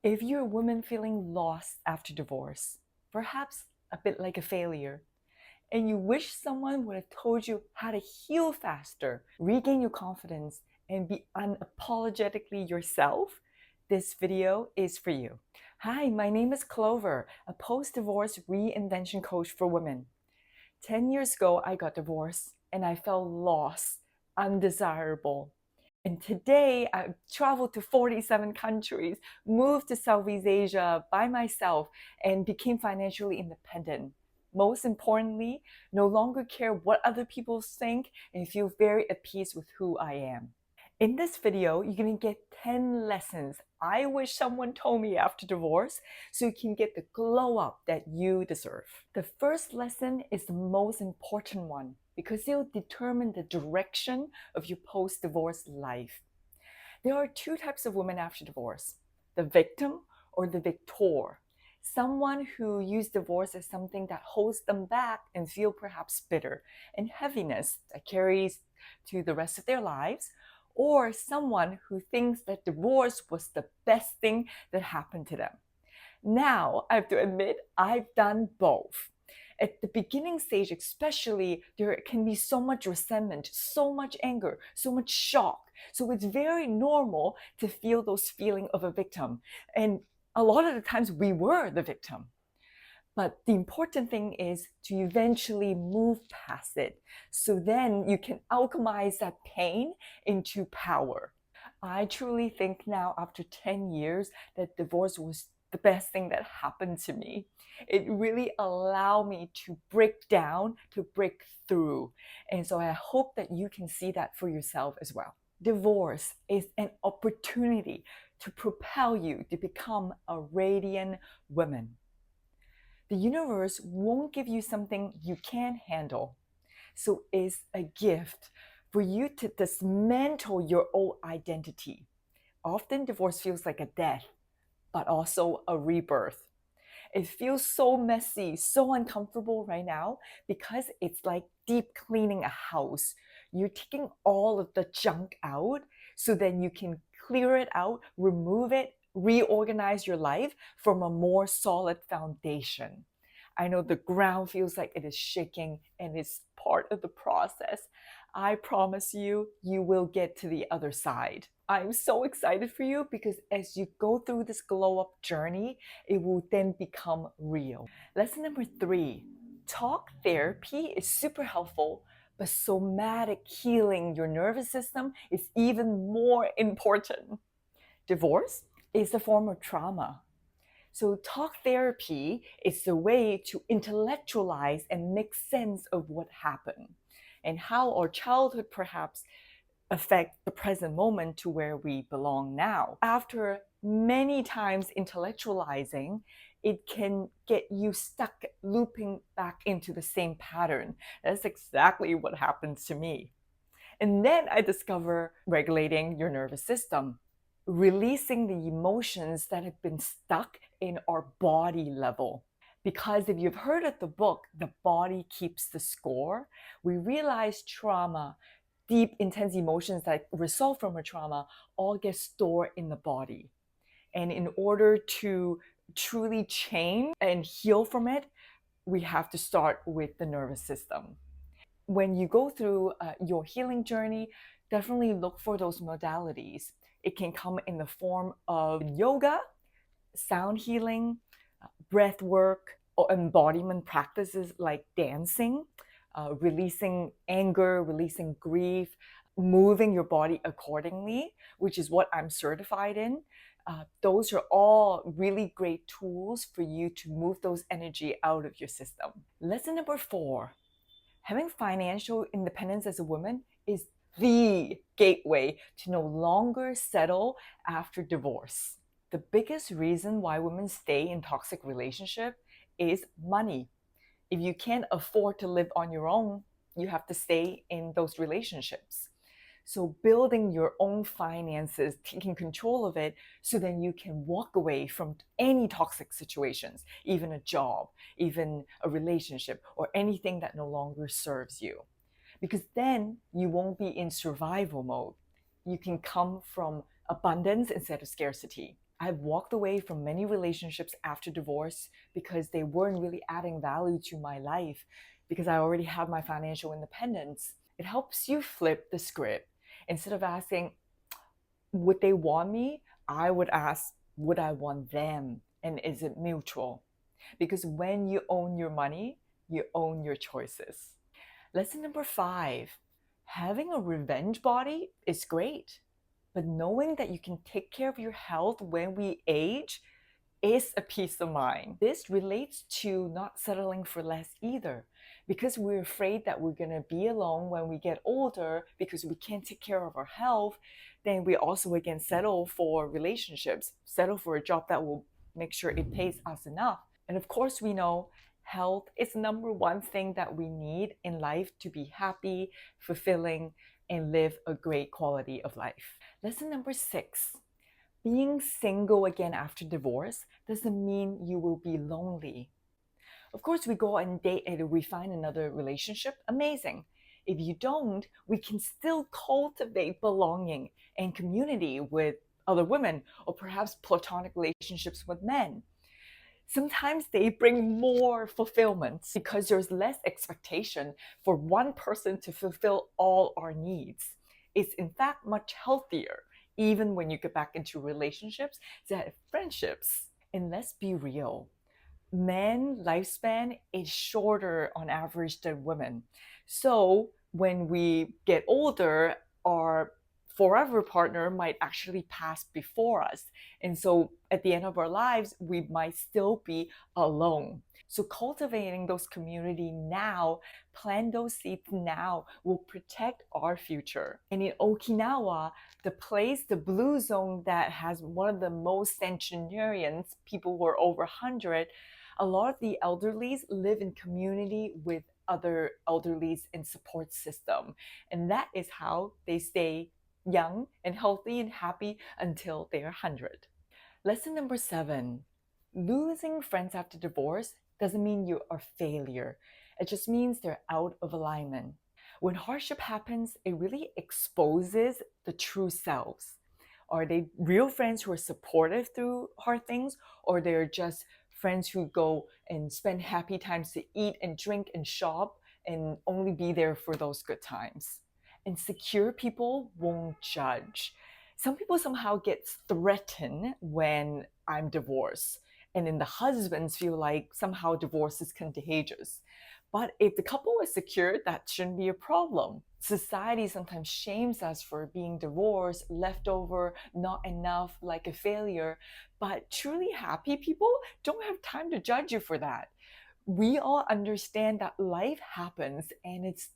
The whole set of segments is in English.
If you're a woman feeling lost after divorce, perhaps a bit like a failure, and you wish someone would have told you how to heal faster, regain your confidence, and be unapologetically yourself, this video is for you. Hi, my name is Clover, a post-divorce reinvention coach for women. 10 years ago, I got divorced and I felt lost, undesirable. And today, I've traveled to 47 countries, moved to Southeast Asia by myself, and became financially independent. Most importantly, no longer care what other people think and feel very at peace with who I am. In this video, you're going to get 10 lessons I wish someone told me after divorce so you can get the glow up that you deserve. The first lesson is the most important one because it'll determine the direction of your post-divorce life. There are two types of women after divorce: the victim or the victor. Someone who used divorce as something that holds them back and feel perhaps bitter and heaviness that carries to the rest of their lives, or someone who thinks that divorce was the best thing that happened to them. Now, I have to admit, I've done both. At the beginning stage, especially, there can be so much resentment, so much anger, so much shock. So it's very normal to feel those feelings of a victim. And a lot of the times we were the victim. But the important thing is to eventually move past it. So then you can alchemize that pain into power. I truly think now, after 10 years, that divorce was the best thing that happened to me. It really allowed me to break down, to break through. And so I hope that you can see that for yourself as well. Divorce is an opportunity to propel you to become a radiant woman. The universe won't give you something you can't handle. So it's a gift for you to dismantle your old identity. Often divorce feels like a death, but also a rebirth. It feels so messy, so uncomfortable right now because it's like deep cleaning a house. You're taking all of the junk out so then you can clear it out, remove it, reorganize your life from a more solid foundation. I know the ground feels like it is shaking and it's part of the process. I promise you, you will get to the other side. I'm so excited for you because as you go through this glow up journey, it will then become real. Lesson number 3, talk therapy is super helpful, but somatic healing your nervous system is even more important. Divorce is a form of trauma. So talk therapy is the way to intellectualize and make sense of what happened and how our childhood perhaps affect the present moment to where we belong now. After many times intellectualizing, it can get you stuck looping back into the same pattern. That's exactly what happens to me. And then I discover regulating your nervous system, releasing the emotions that have been stuck in our body level. Because if you've heard of the book, The Body Keeps the Score, we realize trauma, deep, intense emotions that result from a trauma, all get stored in the body. And in order to truly change and heal from it, we have to start with the nervous system. When you go through your healing journey, definitely look for those modalities. It can come in the form of yoga, sound healing, breath work, or embodiment practices like dancing, releasing anger, releasing grief, moving your body accordingly, which is what I'm certified in. Those are all really great tools for you to move those energy out of your system. Lesson number 4, having financial independence as a woman is the gateway to no longer settle after divorce. The biggest reason why women stay in toxic relationship is money. If you can't afford to live on your own, you have to stay in those relationships. So building your own finances, taking control of it, so then you can walk away from any toxic situations, even a job, even a relationship, or anything that no longer serves you. Because then you won't be in survival mode. You can come from abundance instead of scarcity. I've walked away from many relationships after divorce because they weren't really adding value to my life because I already have my financial independence. It helps you flip the script. Instead of asking, would they want me? I would ask, would I want them? And is it mutual? Because when you own your money, you own your choices. Lesson number 5, having a revenge body is great, but knowing that you can take care of your health when we age is a peace of mind. This relates to not settling for less either, because we're afraid that we're going to be alone when we get older because we can't take care of our health. Then we also again settle for relationships, settle for a job that will make sure it pays us enough. And of course, we know health is the number one thing that we need in life to be happy, fulfilling, and live a great quality of life. Lesson number 6, being single again after divorce doesn't mean you will be lonely. Of course, we go and date and we find another relationship, amazing. If you don't, we can still cultivate belonging and community with other women, or perhaps platonic relationships with men. Sometimes they bring more fulfillment because there's less expectation for one person to fulfill all our needs. It's in fact much healthier, even when you get back into relationships that have friendships. And let's be real, men lifespan is shorter on average than women. So when we get older, our forever partner might actually pass before us. And so at the end of our lives, we might still be alone. So cultivating those community now, plant those seeds now, will protect our future. And in Okinawa, the place, the blue zone that has one of the most centenarians, people who are over 100, a lot of the elderlies live in community with other elderlies in support system. And that is how they stay young and healthy and happy until they're 100. Lesson number 7, losing friends after divorce doesn't mean you're a failure. It just means they're out of alignment. When hardship happens, it really exposes the true selves. Are they real friends who are supportive through hard things, or they're just friends who go and spend happy times to eat and drink and shop and only be there for those good times? And secure people won't judge. Some people somehow get threatened when I'm divorced, and then the husbands feel like somehow divorce is contagious. But if the couple is secure, that shouldn't be a problem. Society sometimes shames us for being divorced, leftover, not enough, like a failure. But truly happy people don't have time to judge you for that. We all understand that life happens and it's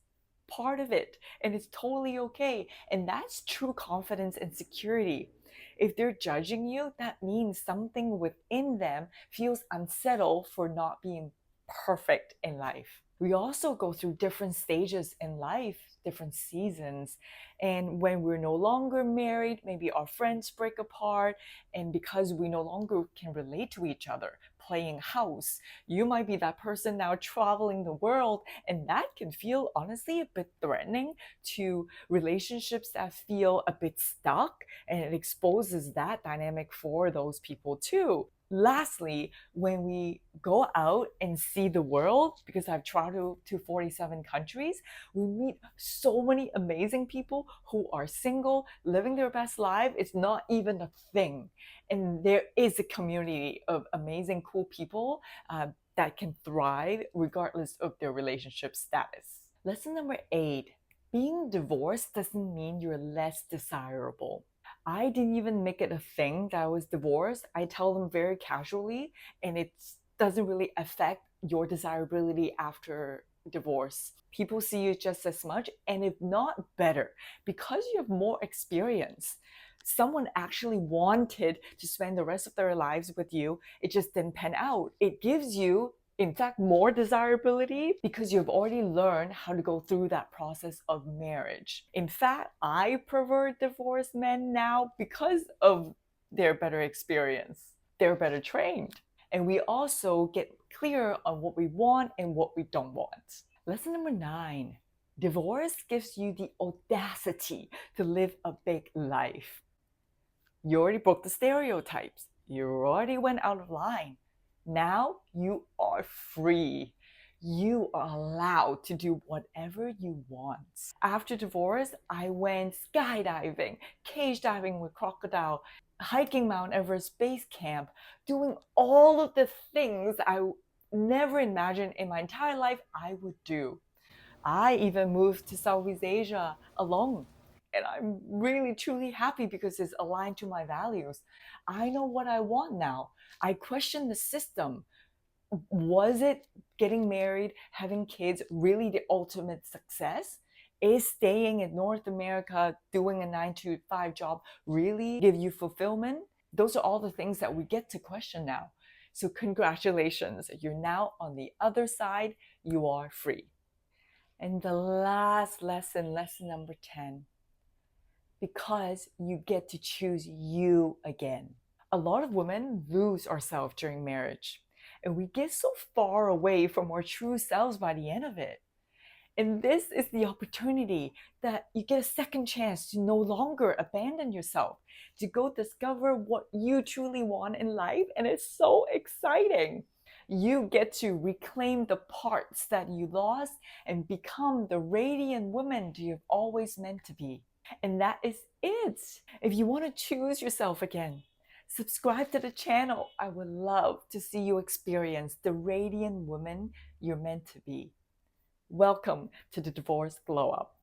part of it and it's totally okay. And that's true confidence and security. If they're judging you, that means something within them feels unsettled for not being perfect in life. We also go through different stages in life, different seasons. And when we're no longer married, maybe our friends break apart. And because we no longer can relate to each other, playing house, you might be that person now traveling the world. And that can feel honestly a bit threatening to relationships that feel a bit stuck. And it exposes that dynamic for those people too. Lastly, when we go out and see the world, because I've traveled to 47 countries, we meet so many amazing people who are single, living their best life. It's not even a thing. And there is a community of amazing, cool people that can thrive regardless of their relationship status. Lesson number 8, being divorced doesn't mean you're less desirable. I didn't even make it a thing that I was divorced. I tell them very casually, and it doesn't really affect your desirability after divorce. People see you just as much, and if not better, because you have more experience. Someone actually wanted to spend the rest of their lives with you, it just didn't pan out. It gives you in fact more desirability because you've already learned how to go through that process of marriage. In fact, I prefer divorced men now because of their better experience. They're better trained. And we also get clear on what we want and what we don't want. Lesson number 9, divorce gives you the audacity to live a big life. You already broke the stereotypes. You already went out of line. Now you are free. You are allowed to do whatever you want. After divorce, I went skydiving, cage diving with crocodile, hiking Mount Everest base camp, doing all of the things I never imagined in my entire life I would do. I even moved to Southeast Asia alone. And I'm really truly happy because it's aligned to my values. I know what I want now. I question the system. Was it getting married, having kids really the ultimate success? Is staying in North America doing a 9 to 5 job really give you fulfillment? Those are all the things that we get to question now. So, congratulations, you're now on the other side. You are free. And the last lesson, lesson number 10, because you get to choose you again. A lot of women lose ourselves during marriage, and we get so far away from our true selves by the end of it. And this is the opportunity that you get a second chance to no longer abandon yourself, to go discover what you truly want in life. And it's so exciting. You get to reclaim the parts that you lost and become the radiant woman you've always meant to be. And that is it. If you want to choose yourself again, subscribe to the channel. I would love to see you experience the radiant woman you're meant to be. Welcome to the Divorce Glow Up.